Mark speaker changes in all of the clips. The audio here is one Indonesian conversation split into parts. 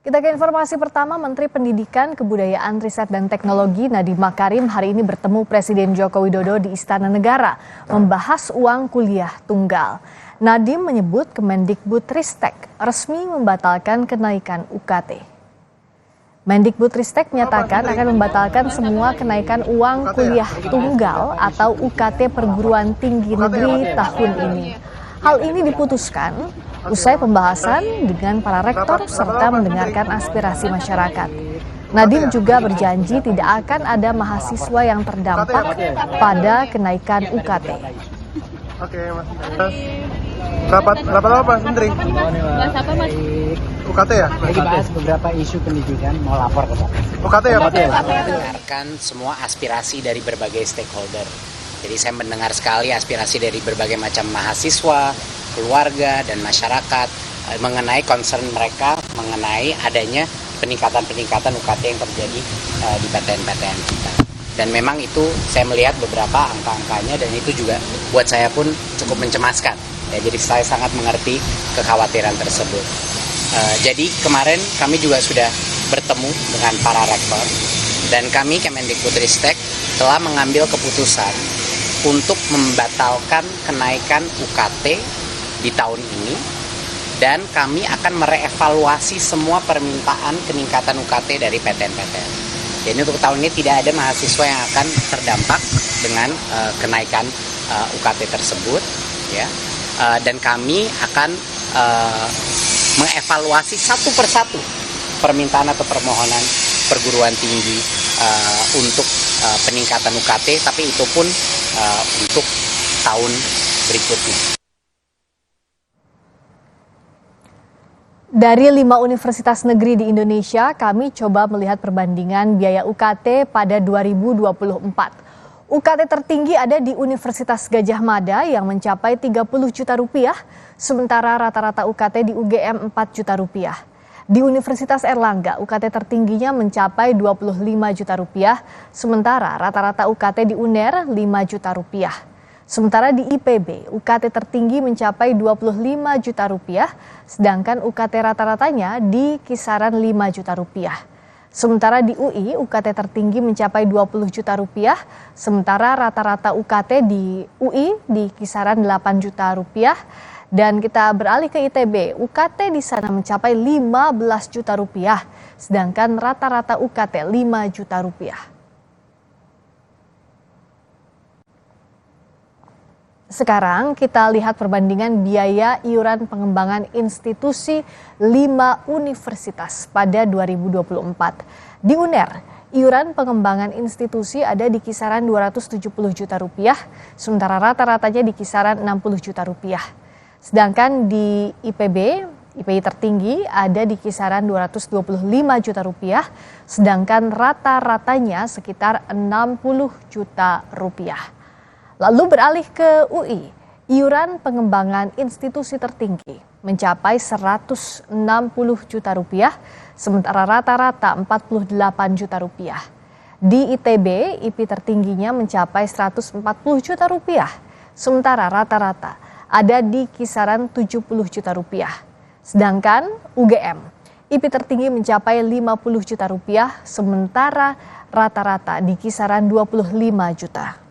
Speaker 1: Kita ke informasi pertama, Menteri Pendidikan, Kebudayaan, Riset dan Teknologi Nadiem Makarim hari ini bertemu Presiden Joko Widodo di Istana Negara membahas uang kuliah tunggal. Nadiem menyebut Kemendikbudristek resmi membatalkan kenaikan UKT. Mendikbudristek menyatakan akan membatalkan semua kenaikan uang kuliah tunggal atau UKT perguruan tinggi negeri tahun ini. Hal ini diputuskan usai pembahasan dengan para rektor serta mendengarkan aspirasi masyarakat. Nadiem juga berjanji tidak akan ada mahasiswa yang terdampak pada kenaikan UKT.
Speaker 2: Oke, Mas. Rapat apa, Menteri?
Speaker 3: Bahas apa, Mas?
Speaker 2: UKT ya?
Speaker 4: Lagi bahas beberapa isu pendidikan, mau lapor ke Pak.
Speaker 2: UKT ya, Pak?
Speaker 5: Mendengarkan semua aspirasi dari berbagai stakeholder. Jadi saya mendengar sekali aspirasi dari berbagai macam mahasiswa, keluarga, dan masyarakat mengenai concern mereka mengenai adanya peningkatan-peningkatan UKT yang terjadi di PTN-PTN kita. Dan memang itu saya melihat beberapa angka-angkanya dan itu juga buat saya pun cukup mencemaskan. Ya, jadi saya sangat mengerti kekhawatiran tersebut. Jadi kemarin kami juga sudah bertemu dengan para rektor dan kami Kemendikbudristek telah mengambil keputusan untuk membatalkan kenaikan UKT di tahun ini dan kami akan merevaluasi semua permintaan peningkatan UKT dari PTN-PTN. Jadi untuk tahun ini tidak ada mahasiswa yang akan terdampak dengan kenaikan UKT tersebut, ya. Dan kami akan mengevaluasi satu persatu permintaan atau permohonan perguruan tinggi untuk peningkatan UKT, tapi itu pun untuk tahun berikutnya.
Speaker 1: Dari 5 universitas negeri di Indonesia, kami coba melihat perbandingan biaya UKT pada 2024. UKT tertinggi ada di Universitas Gadjah Mada yang mencapai 30 juta rupiah, sementara rata-rata UKT di UGM 4 juta rupiah. Di Universitas Erlangga, UKT tertingginya mencapai 25 juta rupiah, sementara rata-rata UKT di UNER 5 juta rupiah. Sementara di IPB, UKT tertinggi mencapai 25 juta rupiah, sedangkan UKT rata-ratanya di kisaran 5 juta rupiah. Sementara di UI, UKT tertinggi mencapai 20 juta rupiah, sementara rata-rata UKT di UI di kisaran 8 juta rupiah. Dan kita beralih ke ITB, UKT di sana mencapai 15 juta rupiah, sedangkan rata-rata UKT 5 juta rupiah. Sekarang kita lihat perbandingan biaya iuran pengembangan institusi 5 universitas pada 2024. Di UNER, iuran pengembangan institusi ada di kisaran 270 juta rupiah, sementara rata-ratanya di kisaran 60 juta rupiah. Sedangkan di IPI tertinggi ada di kisaran 225 juta rupiah, sedangkan rata-ratanya sekitar 60 juta rupiah. Lalu beralih ke UI, iuran pengembangan institusi tertinggi mencapai 160 juta rupiah, sementara rata-rata 48 juta rupiah. Di ITB, IP tertingginya mencapai 140 juta rupiah, sementara rata-rata ada di kisaran 70 juta rupiah. Sedangkan UGM, IP tertinggi mencapai 50 juta rupiah, sementara rata-rata di kisaran 25 juta.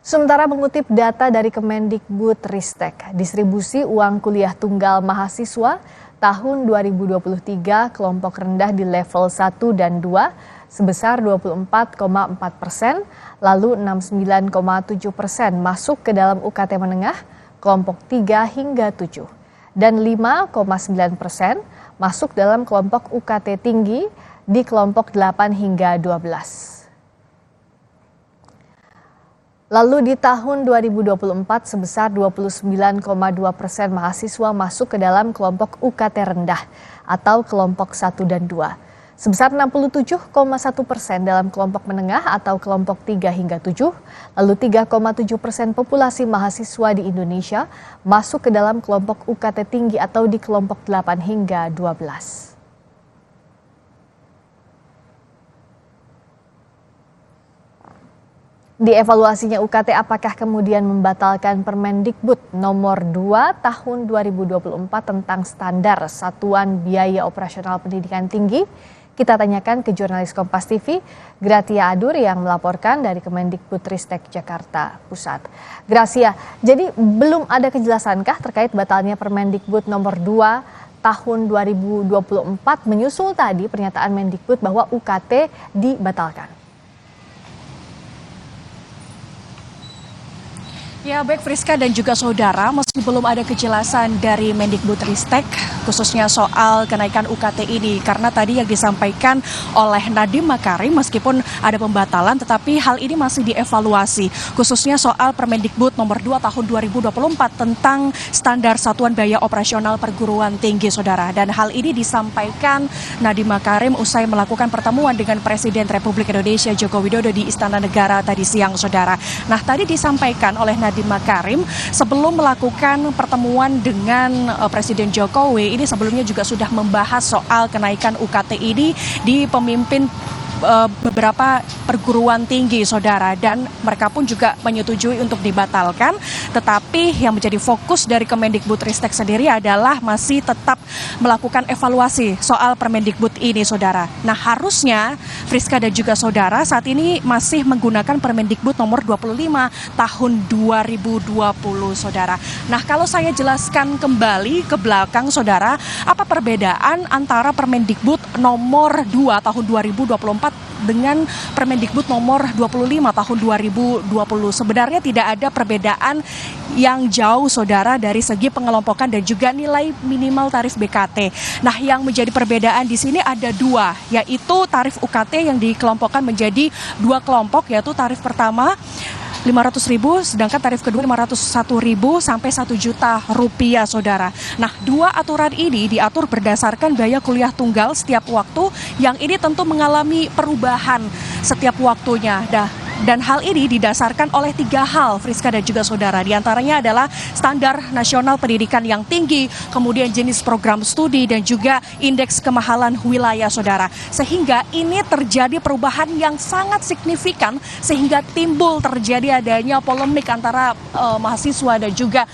Speaker 1: Sementara mengutip data dari Kemendikbudristek, distribusi uang kuliah tunggal mahasiswa tahun 2023 kelompok rendah di level 1 dan 2 sebesar 24,4%, lalu 69,7% masuk ke dalam UKT menengah kelompok 3 hingga 7, dan 5,9% masuk dalam kelompok UKT tinggi di kelompok 8 hingga 12. Lalu di tahun 2024 sebesar 29,2% mahasiswa masuk ke dalam kelompok UKT rendah atau kelompok 1 dan 2. Sebesar 67,1% dalam kelompok menengah atau kelompok 3 hingga 7. Lalu 3,7% populasi mahasiswa di Indonesia masuk ke dalam kelompok UKT tinggi atau di kelompok 8 hingga 12. Dievaluasinya UKT apakah kemudian membatalkan Permendikbud nomor 2 tahun 2024 tentang standar satuan biaya operasional pendidikan tinggi? Kita tanyakan ke jurnalis Kompas TV, Gratia Adur yang melaporkan dari Kemendikbudristek Jakarta Pusat. Gracia, jadi belum ada kejelasankah terkait batalnya Permendikbud nomor 2 tahun 2024 menyusul tadi pernyataan Mendikbud bahwa UKT dibatalkan?
Speaker 3: Ya, baik Friska dan juga saudara, meski belum ada kejelasan dari Mendikbudristek khususnya soal kenaikan UKT ini, karena tadi yang disampaikan oleh Nadiem Makarim meskipun ada pembatalan tetapi hal ini masih dievaluasi khususnya soal Permendikbud nomor 2 tahun 2024 tentang standar satuan biaya operasional perguruan tinggi, saudara. Dan hal ini disampaikan Nadiem Makarim usai melakukan pertemuan dengan Presiden Republik Indonesia Joko Widodo di Istana Negara tadi siang, saudara. Nah, tadi disampaikan oleh Nadiem Makarim sebelum melakukan pertemuan dengan Presiden Jokowi, ini sebelumnya juga sudah membahas soal kenaikan UKT ini di pemimpin beberapa perguruan tinggi, saudara, dan mereka pun juga menyetujui untuk dibatalkan. Tetapi yang menjadi fokus dari Kemendikbudristek sendiri adalah masih tetap melakukan evaluasi soal Permendikbud ini, saudara. Nah, harusnya Friska dan juga saudara saat ini masih menggunakan Permendikbud nomor 25 tahun 2020, saudara. Nah, kalau saya jelaskan kembali ke belakang, saudara, apa perbedaan antara Permendikbud nomor 2 tahun 2024 dengan Permendikbud nomor 25 tahun 2020. Sebenarnya tidak ada perbedaan yang jauh, saudara, dari segi pengelompokan dan juga nilai minimal tarif BKT. Nah, yang menjadi perbedaan di sini ada dua, yaitu tarif UKT yang dikelompokkan menjadi dua kelompok, yaitu tarif pertama 500.000, sedangkan tarif kedua 501.000 sampai 1 juta rupiah, saudara. Nah, dua aturan ini diatur berdasarkan biaya kuliah tunggal setiap waktu yang ini tentu mengalami perubahan setiap waktunya. Dan hal ini didasarkan oleh 3 hal, Friska dan juga saudara. Di antaranya adalah standar nasional pendidikan yang tinggi, kemudian jenis program studi, dan juga indeks kemahalan wilayah, saudara. Sehingga ini terjadi perubahan yang sangat signifikan, sehingga timbul terjadi adanya polemik antara mahasiswa dan juga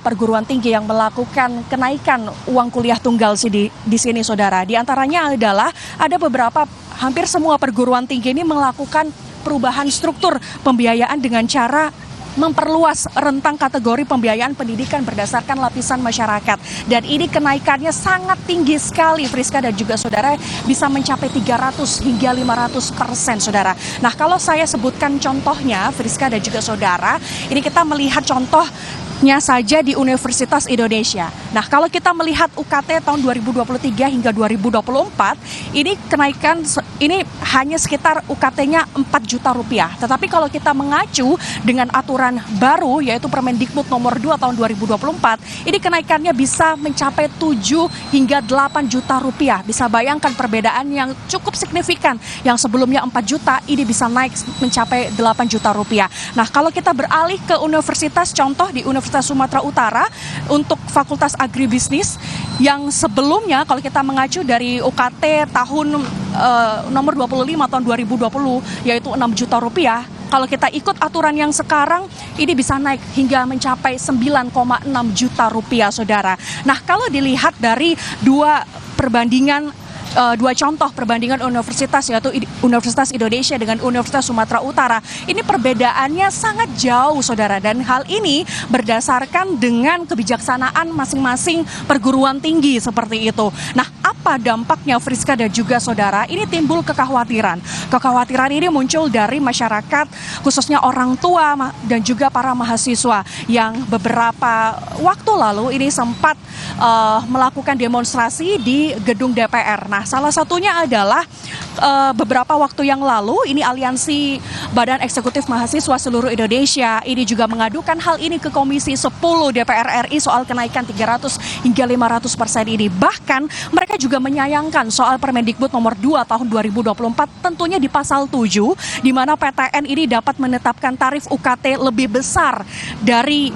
Speaker 3: perguruan tinggi yang melakukan kenaikan uang kuliah tunggal di sini, saudara. Di antaranya adalah ada beberapa, hampir semua perguruan tinggi ini melakukan perubahan struktur pembiayaan dengan cara memperluas rentang kategori pembiayaan pendidikan berdasarkan lapisan masyarakat. Dan ini kenaikannya sangat tinggi sekali, Friska dan juga saudara, bisa mencapai 300 hingga 500%, saudara. Nah, kalau saya sebutkan contohnya, Friska dan juga saudara, ini kita melihat contohnya saja di Universitas Indonesia. Nah, kalau kita melihat UKT tahun 2023 hingga 2024, ini kenaikan ini hanya sekitar UKT-nya 4 juta rupiah. Tetapi kalau kita mengacu dengan aturan baru, yaitu Permendikbud nomor 2 tahun 2024, ini kenaikannya bisa mencapai 7 hingga 8 juta rupiah. Bisa bayangkan perbedaan yang cukup signifikan. Yang sebelumnya 4 juta, ini bisa naik mencapai 8 juta rupiah. Nah, kalau kita beralih ke universitas, contoh di Universitas Sumatera Utara, untuk Fakultas Agribisnis, yang sebelumnya kalau kita mengacu dari UKT tahun nomor 25 tahun 2020, yaitu 6 juta rupiah. Kalau kita ikut aturan yang sekarang, ini bisa naik hingga mencapai 9,6 juta rupiah, saudara. Nah, kalau dilihat dari dua contoh perbandingan universitas, yaitu Universitas Indonesia dengan Universitas Sumatera Utara, ini perbedaannya sangat jauh, saudara. Dan hal ini berdasarkan dengan kebijaksanaan masing-masing perguruan tinggi seperti itu. Nah, apa dampaknya, Friska dan juga saudara? Ini timbul kekhawatiran. Kekhawatiran ini muncul dari masyarakat, khususnya orang tua dan juga para mahasiswa yang beberapa waktu lalu ini sempat melakukan demonstrasi di gedung DPR. Nah, salah satunya adalah beberapa waktu yang lalu ini Aliansi Badan Eksekutif Mahasiswa Seluruh Indonesia ini juga mengadukan hal ini ke Komisi 10 DPR RI soal kenaikan 300 hingga 500% ini. Bahkan mereka juga menyayangkan soal Permendikbud nomor 2 tahun 2024 tentunya di pasal 7 di mana PTN ini dapat menetapkan tarif UKT lebih besar dari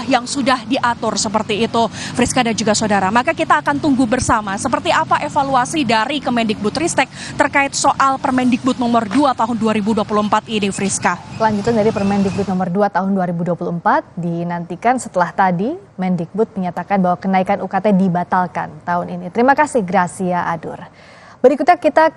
Speaker 3: yang sudah diatur seperti itu, Friska dan juga saudara. Maka kita akan tunggu bersama seperti apa evaluasi dari Kemendikbudristek terkait soal Permendikbud nomor 2 tahun 2024 ini, Friska.
Speaker 1: Kelanjutan dari Permendikbud nomor 2 tahun 2024 dinantikan setelah tadi Mendikbud menyatakan bahwa kenaikan UKT dibatalkan tahun ini. Terima kasih Gracia Adur. Berikutnya kita